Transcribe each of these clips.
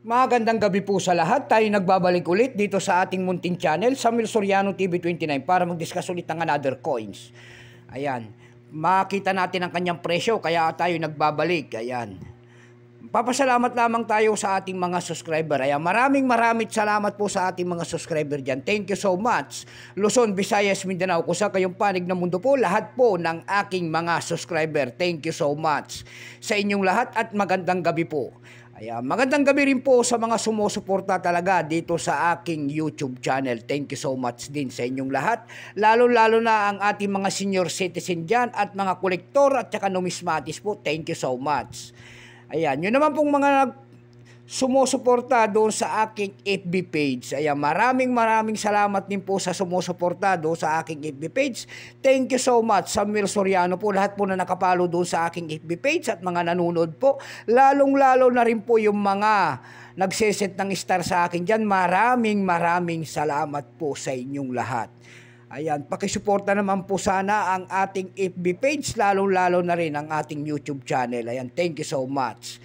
Magandang gabi po sa lahat. Tayo nagbabalik ulit dito sa ating munting channel, Samuel Soriano TV29, para mag-discuss ulit ng another coins. Ayan. Makita natin ang kanyang presyo, kaya tayo nagbabalik. Ayan. Papasalamat lamang tayo sa ating mga subscriber. Ayan. Maraming salamat po sa ating mga subscriber dyan. Thank you so much. Luzon, Visayas, Mindanao, kung sa kayong panig ng mundo po, lahat po ng aking mga subscriber. Thank you so much sa inyong lahat at magandang gabi po. Ayan, magandang gabi rin po sa mga sumusuporta talaga dito sa aking YouTube channel. Thank you so much din sa inyong lahat. Lalo-lalo na ang ating mga senior citizen dyan at mga kolektor at saka numismatis po. Thank you so much. Ayan, yun naman pong mga sumusuporta doon sa aking FB page. Ayan, maraming salamat din po sa sumusuporta doon sa aking FB page. Thank you so much, Samuel Soriano po. Lahat po na nakapalo doon sa aking FB page at mga nanonood po. Lalong-lalo na rin po yung mga nagseset ng star sa akin dyan. Maraming salamat po sa inyong lahat. Ayan, pakisuporta naman po sana ang ating FB page, lalong-lalo na rin ang ating YouTube channel. Ayan, thank you so much.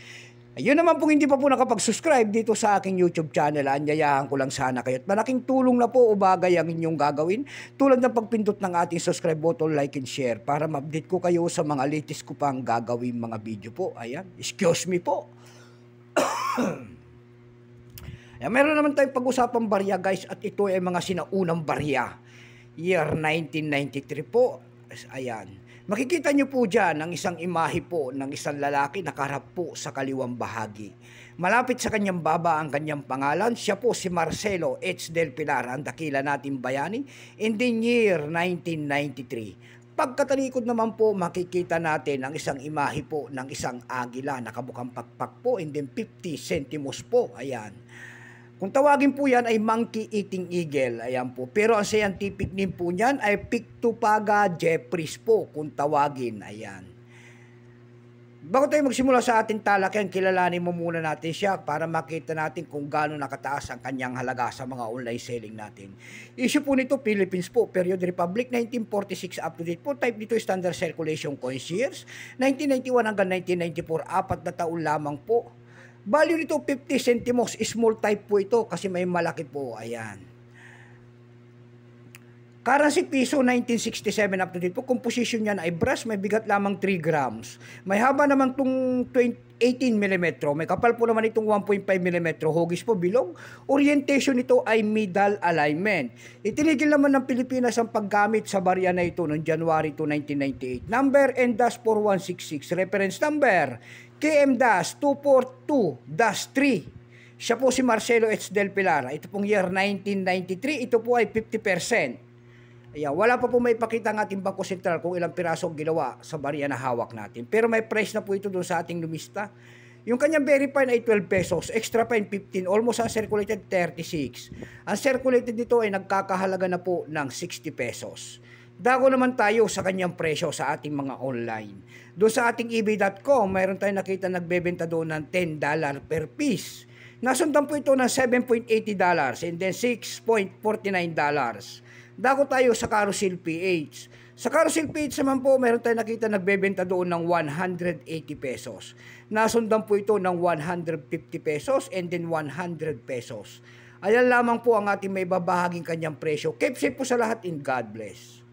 Ayun naman po hindi pa po nakapag-subscribe dito sa aking YouTube channel, anyayahan ko lang sana kayo. At malaking tulong na po o bagay ang inyong gagawin tulad ng pagpindot ng ating subscribe button, like and share para ma-update ko kayo sa mga latest ko pang gagawin mga video po. Ayan, excuse me po. Ayan, meron naman tayong pag-usapang barya guys at ito ay mga sinaunang barya. Year 1993 po. Ayan. Makikita nyo po dyan ang isang imahe po ng isang lalaki nakaharap po sa kaliwang bahagi. Malapit sa kanyang baba ang kanyang pangalan. Siya po si Marcelo H. Del Pilar, ang dakila nating bayani, in the year 1993. Pagkatalikod naman po, makikita natin ang isang imahe po ng isang agila, nakabukang pakpak po, and then 50 centimos po. Ayan. Kung tawagin po yan ay monkey eating eagle, ayan po. Pero ang scientific name po niyan ay Pictopaga jeffreys po, kung tawagin, ayan. Bago tayo magsimula sa ating talakayan, kilalanin mo muna natin siya para makita natin kung gaano nakataas ang kanyang halaga sa mga online selling natin. Issue po nito, Philippines po, Period Republic, 1946 up to date po. Type nito standard circulation coins years, 1991 hanggang 1994, 4 na taon lamang po. Value nito 50 centimos, small type po ito kasi may malaki po, ayan. Currency piso 1967 up to date po. Composition niyan ay brass, may bigat lamang 3 grams. May haba naman itong 18 mm. May kapal po naman itong 1.5 mm. Hugis po bilog. Orientation nito ay middle alignment. Itinigil naman ng Pilipinas ang paggamit sa barya na ito noong January 2, 1998. Number N-4166. Reference number KM-242-3. Siya po si Marcelo H. Del Pilar. Ito pong year 1993. Ito po ay 50%. Ayan, wala pa po may ipakita ang ating Bangko Sentral kung ilang piraso ginawa sa barya na hawak natin. Pero may price na po ito doon sa ating lumista. Yung kanyang very fine ay 12 pesos, extra fine 15, almost uncirculated 36. Ang circulated nito ay nagkakahalaga na po ng 60 pesos. Dago naman tayo sa kanyang presyo sa ating mga online. Doon sa ating ebay.com, mayroon tayong nakita nagbebenta doon ng $10 per piece. Nasundan po ito ng $7.80 and then $6.49. Dago tayo sa Carousel PH. Sa Carousel PH naman po, mayroon tayong nakita nagbebenta doon ng 180 pesos. Nasundan po ito ng 150 pesos and then 100 pesos. Ayan lamang po ang ating may babahaging kanyang presyo. Keep safe po sa lahat and God bless.